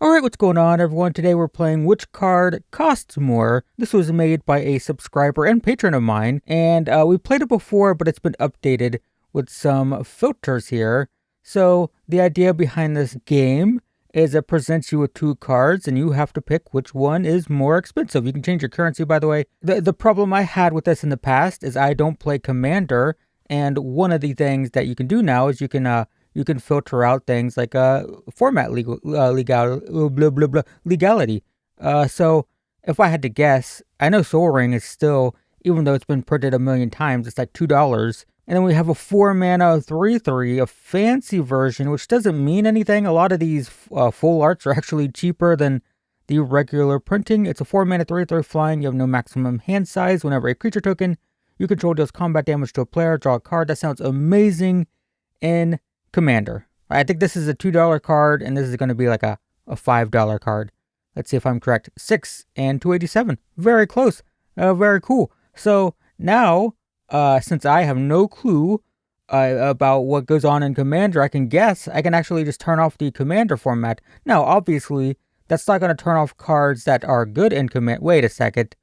Alright, what's going on, everyone? Today we're playing Which Card Costs More. This was made by a subscriber and patron of mine, and we played it before, but it's been updated with some filters here. So, the idea behind this game is it presents you with two cards, and you have to pick which one is more expensive. You can change your currency, by the way. The problem I had with this in the past is I don't play Commander, and one of the things that you can do now is you can filter out things like format legality. So if I had to guess, I know Soul Ring is still, even though it's been printed a million times, it's like $2. And then we have a 4-mana 3/3, a fancy version, which doesn't mean anything. A lot of these full arts are actually cheaper than the regular printing. It's a 4-mana 3/3 flying. You have no maximum hand size. Whenever a creature token you control deals combat damage to a player, draw a card. That sounds amazing in Commander. I think this is a $2 card, and this is going to be like a $5 card. Let's see if I'm correct. 6 and 287. Very close. Very cool. So now, since I have no clue about what goes on in Commander, I can actually just turn off the Commander format. Now, obviously, that's not going to turn off cards that are good in Commander. Wait a second.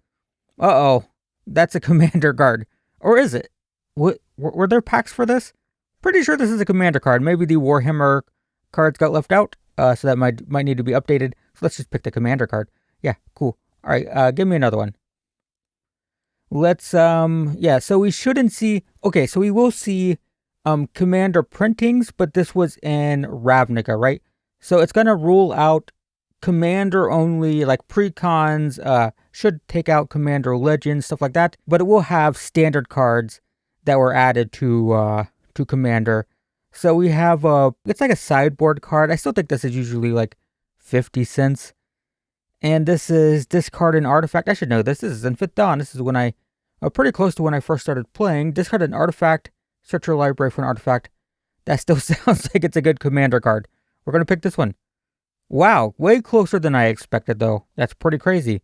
Uh-oh. That's a Commander card. Or is it? Were there packs for this? Pretty sure this is a Commander card. Maybe the Warhammer cards got left out, so that might need to be updated. So let's just pick the Commander card. Yeah, cool. All right, give me another one. Let's, so we shouldn't see, okay, so we will see Commander printings, but this was in Ravnica, right? So it's going to rule out Commander only, like precons, should take out Commander Legends, stuff like that, but it will have standard cards that were added to Commander. So we have it's like a sideboard card. I still think this is usually like 50 cents. And this is discard an artifact. I should know this. This is in 5th Dawn. This is when pretty close to when I first started playing. Discard an artifact. Search your library for an artifact. That still sounds like it's a good Commander card. We're going to pick this one. Wow, way closer than I expected, though. That's pretty crazy.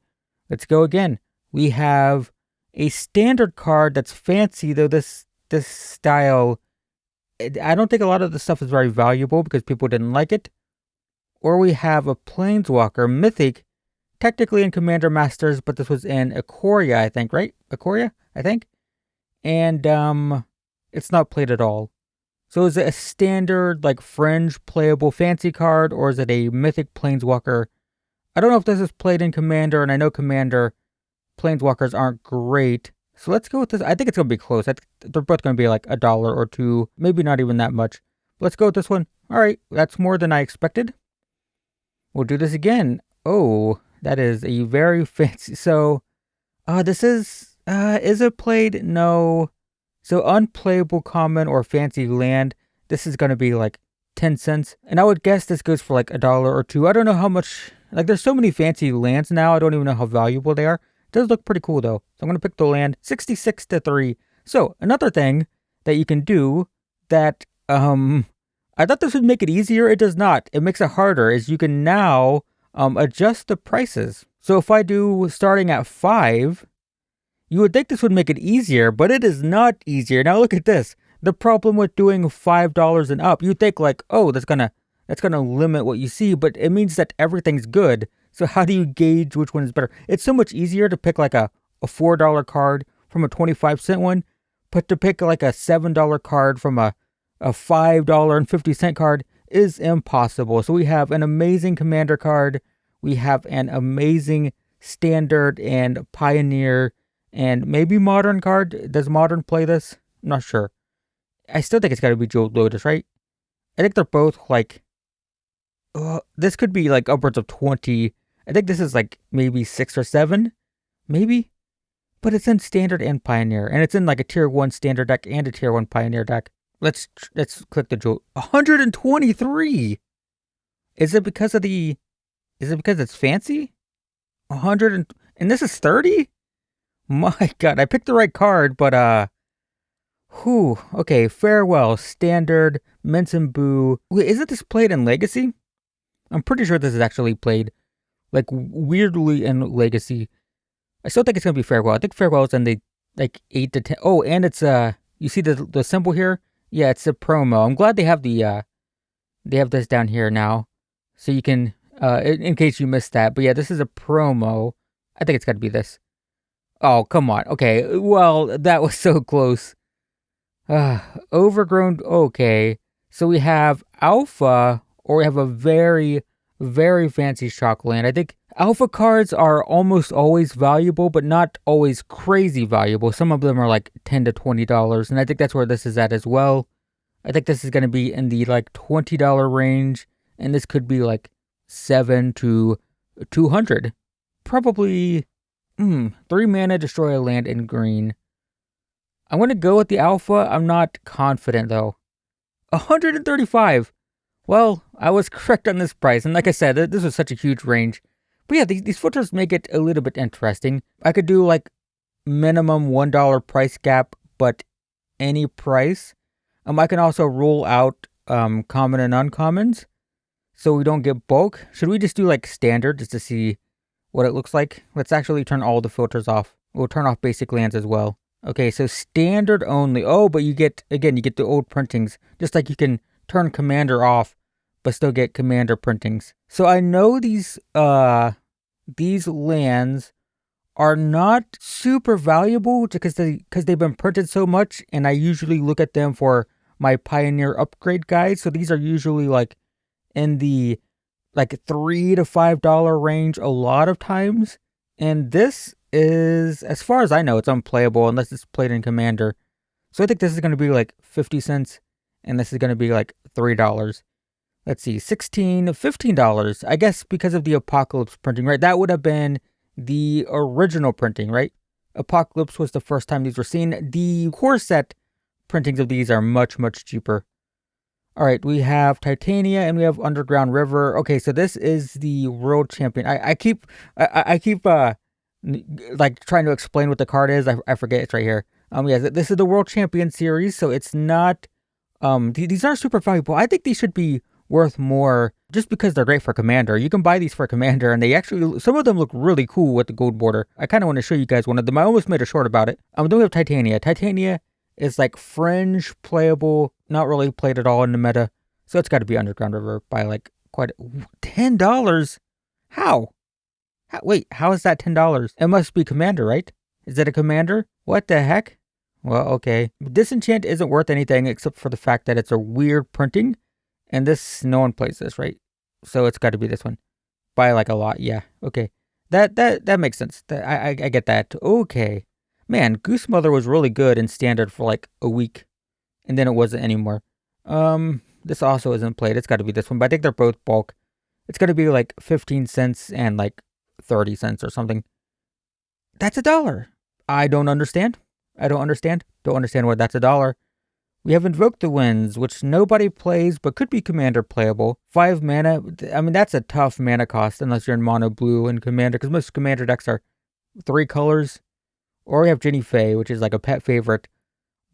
Let's go again. We have a standard card that's fancy, though this style, I don't think a lot of the stuff is very valuable because people didn't like it. Or we have a Planeswalker, Mythic, technically in Commander Masters, but this was in Ikoria, I think, right? Ikoria, I think? And it's not played at all. So is it a standard, like, fringe playable fancy card, or is it a Mythic Planeswalker? I don't know if this is played in Commander, and I know Commander Planeswalkers aren't great. So let's go with this. I think it's going to be close. They're both going to be like $1 or $2, maybe not even that much. Let's go with this one. All right, that's more than I expected. We'll do this again. Oh, that is a very fancy. So, this is it played? No. So unplayable common or fancy land, this is going to be like 10 cents. And I would guess this goes for like $1 or $2. I don't know how much, like there's so many fancy lands now, I don't even know how valuable they are. It does look pretty cool though. So I'm going to pick the land 66-3. So another thing that you can do that, I thought this would make it easier. It does not. It makes it harder, is you can now adjust the prices. So if I do starting at 5, you would think this would make it easier, but it is not easier. Now look at this. The problem with doing $5 and up, you think like, oh, that's gonna limit what you see, but it means that everything's good. So how do you gauge which one is better? It's so much easier to pick like a $4 card from a 25-cent one, but to pick like a $7 card from a $5.50 card is impossible. So we have an amazing Commander card. We have an amazing Standard and Pioneer and maybe Modern card. Does Modern play this? I'm not sure. I still think it's got to be Jeweled Lotus, right? I think they're both like, this could be like upwards of 20. I think this is like maybe 6 or 7, maybe. But it's in Standard and Pioneer, and it's in like a Tier 1 Standard deck and a Tier 1 Pioneer deck. Let's click the Jewel. 123! Is it because it's fancy? 100 and this is 30? My God, I picked the right card, but okay, Farewell, Standard, Mince and Boo. Wait, isn't this played in Legacy? I'm pretty sure this is actually played, like, weirdly in Legacy. I still think it's gonna be Farewell. I think Farewell is in the, like, 8 to 10. Oh, and it's, you see the symbol here? Yeah, it's a promo. I'm glad they have this down here now. So you can in case you missed that. But yeah, this is a promo. I think it's got to be this. Oh, come on. Okay, well, that was so close. Overgrown. Okay, so we have Alpha, or we have a very, very fancy Shockland. I think Alpha cards are almost always valuable, but not always crazy valuable. Some of them are like $10 to $20, and I think that's where this is at as well. I think this is going to be in the like $20 range, and this could be like 7 to 200. Probably 3 mana, destroy a land in green. I'm going to go with the Alpha. I'm not confident though. 135. Well, I was correct on this price, and like I said, this was such a huge range. But yeah, these filters make it a little bit interesting. I could do like minimum $1 price gap, but any price. I can also rule out common and uncommons, so we don't get bulk. Should we just do like standard just to see what it looks like? Let's actually turn all the filters off. We'll turn off basic lands as well. Okay, so standard only. Oh, but you get the old printings. Just like you can turn commander off, but still get commander printings. So I know these lands are not super valuable because they've been printed so much, and I usually look at them for my Pioneer upgrade guide. So these are usually like in the like $3 to $5 range a lot of times. And this is, as far as I know, it's unplayable unless it's played in Commander. So I think this is going to be like 50 cents, and this is going to be like $3. Let's see, $16, $15. I guess because of the Apocalypse printing, right? That would have been the original printing, right? Apocalypse was the first time these were seen. The core set printings of these are much, much cheaper. All right, we have Titania and we have Underground River. Okay, so this is the world champion. I keep like trying to explain what the card is. I forget it's right here. Yeah, this is the world champion series, so it's not. These aren't super valuable. I think these should be worth more just because they're great for Commander. You can buy these for Commander, and they actually, some of them look really cool with the gold border. I kind of want to show you guys one of them. I almost made a short about it. Then we have Titania. Titania is like fringe playable, not really played at all in the meta. So it's got to be Underground River by like $10. How? Wait, how is that $10? It must be Commander, right? Is it a Commander? What the heck? Well, okay. Disenchant isn't worth anything except for the fact that it's a weird printing. And this, no one plays this, right? So it's got to be this one. By like a lot, yeah. Okay. That makes sense. I get that. Okay. Man, Goose Mother was really good in Standard for like a week. And then it wasn't anymore. This also isn't played. It's got to be this one. But I think they're both bulk. It's got to be like 15 cents and like 30 cents or something. That's $1. I don't understand. Don't understand why that's $1. We have Invoke the Winds, which nobody plays, but could be Commander playable. 5 mana. I mean, that's a tough mana cost unless you're in mono blue and Commander, because most Commander decks are 3 colors. Or we have Jenny Faye, which is like a pet favorite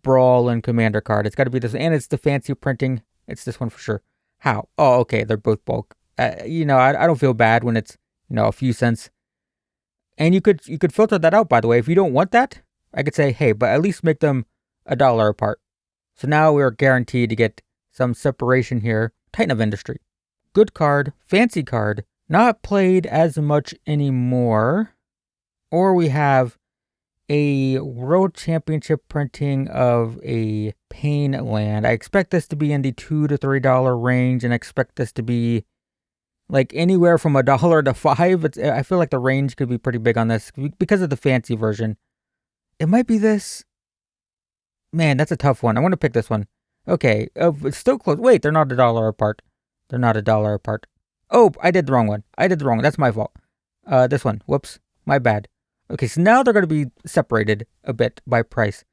Brawl and Commander card. It's got to be this, and it's the fancy printing. It's this one for sure. How? Oh, okay, they're both bulk. I don't feel bad when it's, a few cents. And you could filter that out, by the way. If you don't want that, I could say, hey, but at least make them $1 apart. So now we're guaranteed to get some separation here. Titan of Industry. Good card, fancy card, not played as much anymore. Or we have a World Championship printing of a Pain land. I expect this to be in the $2 to $3 range, and I expect this to be like anywhere from $1 to $5. I feel like the range could be pretty big on this because of the fancy version. It might be this. Man, that's a tough one. I want to pick this one. Okay, it's still close. Wait, they're not $1 apart. They're not $1 apart. Oh, I did the wrong one. That's my fault. This one. Whoops. My bad. Okay, so now they're going to be separated a bit by price.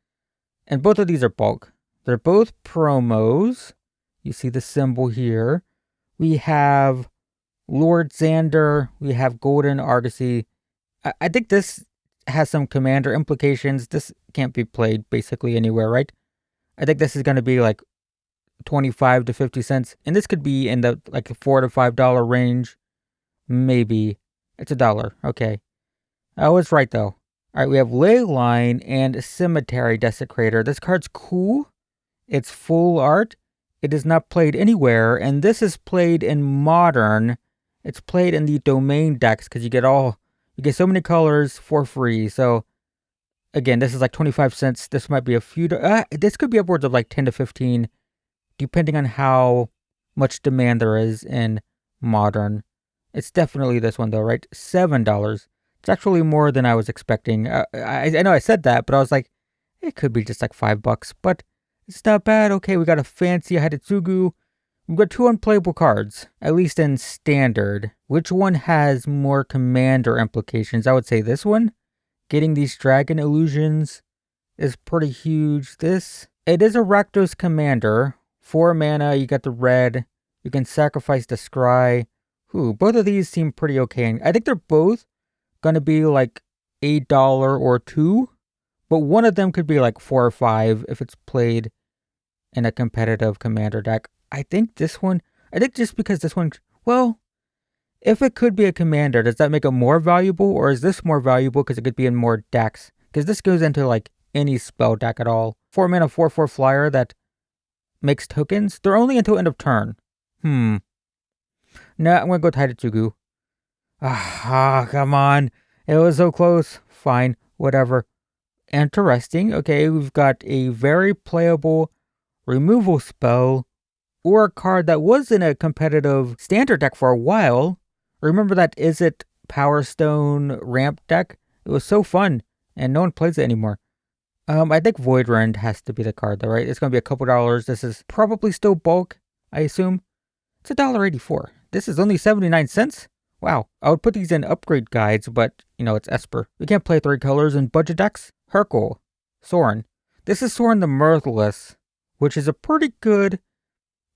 And both of these are bulk. They're both promos. You see the symbol here. We have Lord Xander. We have Golden Argosy. I think this has some Commander implications. This can't be played basically anywhere, right? I think this is going to be like 25 to 50 cents. And this could be in the like $4 to $5 range. Maybe. It's $1. Okay. I was right though. All right, we have Leyline and Cemetery Desecrator. This card's cool. It's full art. It is not played anywhere. And this is played in Modern. It's played in the domain decks because you get so many colors for free. So again, this is like 25 cents. This might be a few. This could be upwards of like 10 to 15, depending on how much demand there is in Modern. It's definitely this one though, right? $7. It's actually more than I was expecting. I know I said that, but I was like, it could be just like $5, but it's not bad. Okay, we got a fancy Hadetsugu. We've got 2 unplayable cards, at least in standard. Which one has more commander implications? I would say this one. Getting these dragon illusions is pretty huge. It is a Rakdos commander. 4 mana, you got the red. You can sacrifice the scry. Both of these seem pretty okay. I think they're both gonna be like $8 or $2, but one of them could be like 4 or 5 if it's played in a competitive commander deck. I think just because this one, well, if it could be a commander, does that make it more valuable, or is this more valuable because it could be in more decks? Because this goes into like any spell deck at all. 4 mana, 4/4 flyer that makes tokens. They're only until end of turn. No, I'm gonna go Taidetsugu. Come on. It was so close. Fine, whatever. Interesting. Okay, we've got a very playable removal spell, or a card that was in a competitive standard deck for a while. Remember that Is It Power Stone ramp deck? It was so fun, and no one plays it anymore. I think Void Rend has to be the card though, right? It's gonna be a couple dollars. This is probably still bulk, I assume. It's $1.84. This is only 79 cents? Wow. I would put these in upgrade guides, but, it's Esper. We can't play 3 colors in budget decks. Hercule. Soren. This is Soren the Mirthless, which is a pretty good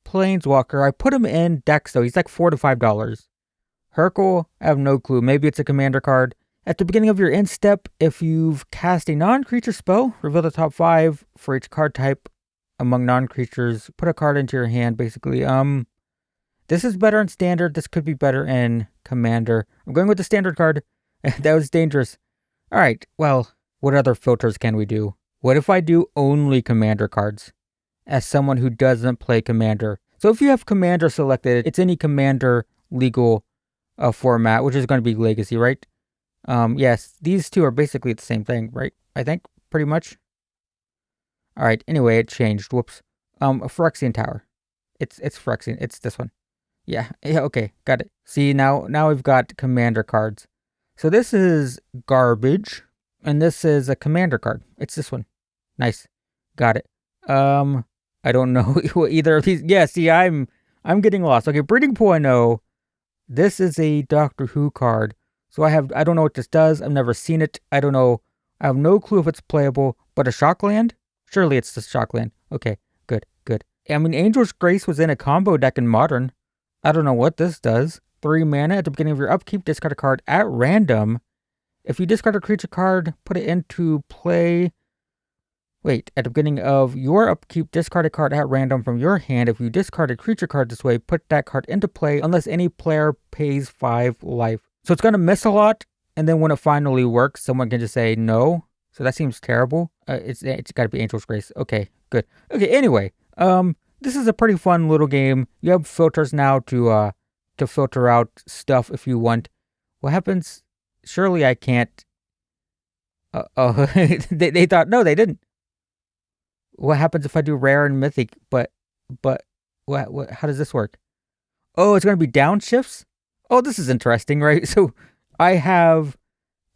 planeswalker. I put him in decks, though. He's like $4 to $5. Hercule, I have no clue. Maybe it's a commander card. At the beginning of your end step, if you've cast a non-creature spell, reveal the top 5 for each card type among non-creatures. Put a card into your hand, basically. This is better in standard. This could be better in commander. I'm going with the standard card. That was dangerous. All right. Well, what other filters can we do? What if I do only commander cards as someone who doesn't play commander? So if you have commander selected, it's any commander legal format, which is going to be legacy, right? Yes, these two are basically the same thing, right? I think pretty much. All right. Anyway, it changed. Whoops. Phyrexian Tower. It's Phyrexian. It's this one. Yeah, okay, got it. See, now we've got commander cards. So this is garbage, and this is a commander card. It's this one. Nice. Got it. I don't know either of these. Yeah, see, I'm getting lost. Okay, Breeding Pool I know. This is a Doctor Who card. So I don't know what this does. I've never seen it. I don't know. I have no clue if it's playable, but a Shockland? Surely it's the Shockland. Okay, good. I mean, Angel's Grace was in a combo deck in Modern. I don't know what this does. 3 mana at the beginning of your upkeep, discard a card at random. If you discard a creature card, put it into play. Wait, at the beginning of your upkeep, discard a card at random from your hand. If you discard a creature card this way, put that card into play unless any player pays 5 life. So it's going to miss a lot, and then when it finally works, someone can just say no. So that seems terrible. It's got to be Angel's Grace. Okay, good. Okay, anyway, this is a pretty fun little game. You have filters now to filter out stuff if you want. What happens? Surely I can't. They thought no, they didn't. What happens if I do rare and mythic? But what? How does this work? Oh, it's going to be downshifts. Oh, this is interesting, right? So I have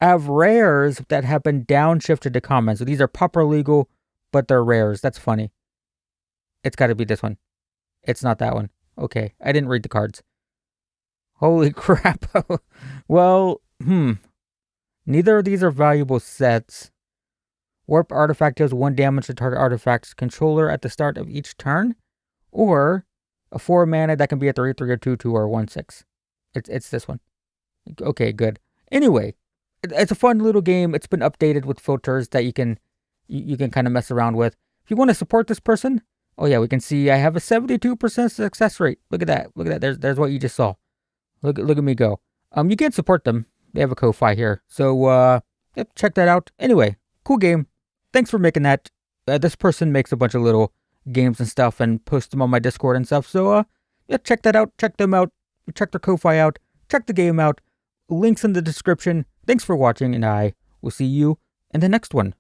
rares that have been downshifted to common. So these are pauper legal, but they're rares. That's funny. It's got to be this one. It's not that one. Okay, I didn't read the cards. Holy crap. Well, neither of these are valuable sets. Warp Artifact deals 1 damage to target artifact's controller at the start of each turn. Or a 4 mana that can be a 3/3 or 2/2 or 1/6. It's this one. Okay, good. Anyway, it's a fun little game. It's been updated with filters that you can kind of mess around with. If you want to support this person, oh yeah, we can see I have a 72% success rate. Look at that. There's what you just saw. Look at me go. You can support them. They have a Ko-Fi here. So yep, check that out. Anyway, cool game. Thanks for making that. This person makes a bunch of little games and stuff and posts them on my Discord and stuff. So yeah, check that out. Check them out. Check their Ko-Fi out. check the game out. Links in the description. Thanks for watching, and I will see you in the next one.